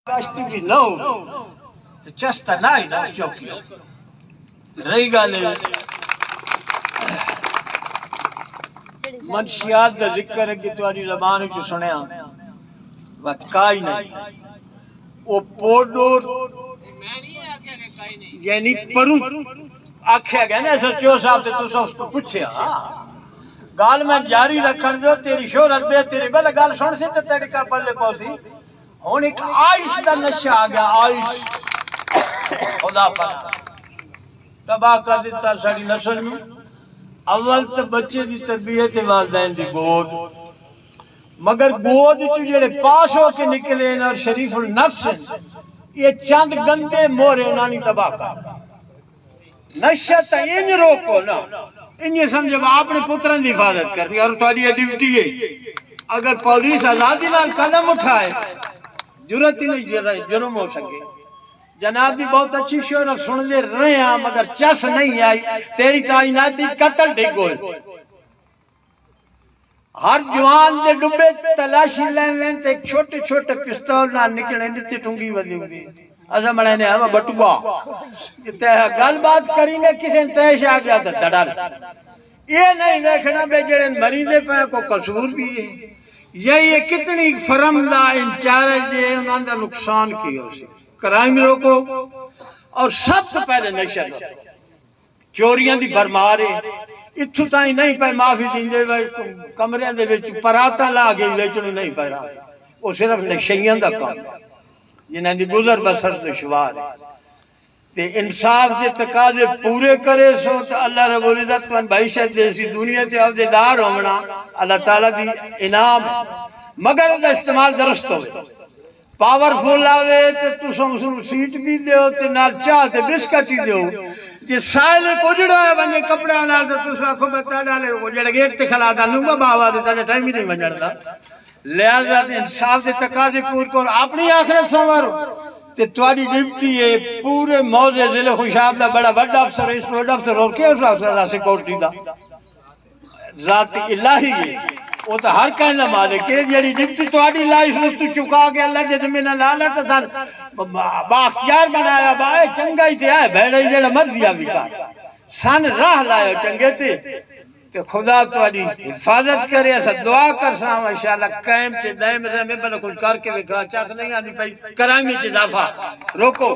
کاشتی بھی نہ ہو تو چستا نہ ہی نہ چوکی رہی گالے منشیات دا ذکر ہے کہ تمہاری زبان جو سنیا وقت کائی نہیں وہ پوڈور یعنی پرو آکھیا گیا نا ایسا چو صاحب سے تو اس کو پوچھے گال میں جاری رکھن جو تیری شہرت بے تیری بلے گال سن سے تے تیری کا پلے پوسی ہون ایک آئس دا نشہ آ گیا آئس خدا پانا تباہ کر دیتا ساری نسل میں اول تو بچے دی تربیت والدین دی گود مگر گود جڑے پاس ہو کے نکلے اور شریف النفس یہ چند گندے مورے انہانی تباہ کر نشہ تا ان روکو نا ان یہ سمجھے آپ نے پتران دی حفاظت کرنی اور تھوڑی یہ ڈیوٹی ہے اگر پولیس آزادی لال قدم اٹھائے جرت ہی نہیں جرم ہو سکے جناب بھی بہت اچھی شہرت سن لے رہے ہیں مگر چس نہیں آئی تیری تعیناتی قتل ڈگ گئے ہر جوان دے ڈبے تلاشی لین لین تے چھوٹے چھوٹے پستول نہ نکلنے نیتے ٹھنگی ودی ہوگی ایسا مڑے نے ہوا بٹوا گل بات کریں گے کسی انتہش آ گیا تھا دڑال یہ نہیں دیکھنا بے جڑے مریضے پہ کو قصور بھی ہے یہ کتنی فرم لا انچارج دے انہوں نے نقصان کی ہو سی کرائم روکو اور سب تو پہلے نشہ چوریاں دی برمارے اتھو تائیں نہیں پہ معافی دیں دے کمرے دے وچ پراتا لا گئی ویچنو نہیں پہ رہا وہ صرف نشیاں دا کام جنہیں دی گزر بسر تو شوار ہے تے انصاف دے تقاضے پورے کرے سو تو اللہ رب العزت من بحیشت دے سی دنیا تے عہدیدار ہونا اللہ تعالیٰ دی انعام مگر دا استعمال درست ہوئے پاورفل آوے تے تو سمسن سیٹ بھی دیو تے نال چاہتے بسکٹی دیو جی سائلے کو جڑا ہے بنجے کپڑے آنال تے تو ساکھو بتا ڈالے وہ جڑے گیٹ تے کھلا دا نوبا باوا دے تانے ٹائم ہی نہیں بنجڑ دا لہذا انصاف دے تقاضے پور کرو اپنی آخرت سنوارو تے تواڈی ڈیوٹی ہے پورے موضع ضلع خوشاب دا بڑا بڑا افسر اس بڑا افسر اور کیا افسر دا سیکورٹی دا ذات الہی ہے وہ تو ہر کہنا مالک ہے جڑی ڈیوٹی تواڈی لائف اس تو چکا کے اللہ دے زمینہ لالا تے سن باختیار بنایا بائے چنگا ہی تے آئے بھیڑے جڑا مرضی آ بھی کار سن راہ لائے چنگے تے خدا تواڈی حفاظت کرے ایسا دعا کر سا انشاءاللہ قائم تے دائم رہے میں بلا کچھ کر کے لکھا چاہت نہیں آنی پئی کرائمی تے اضافہ روکو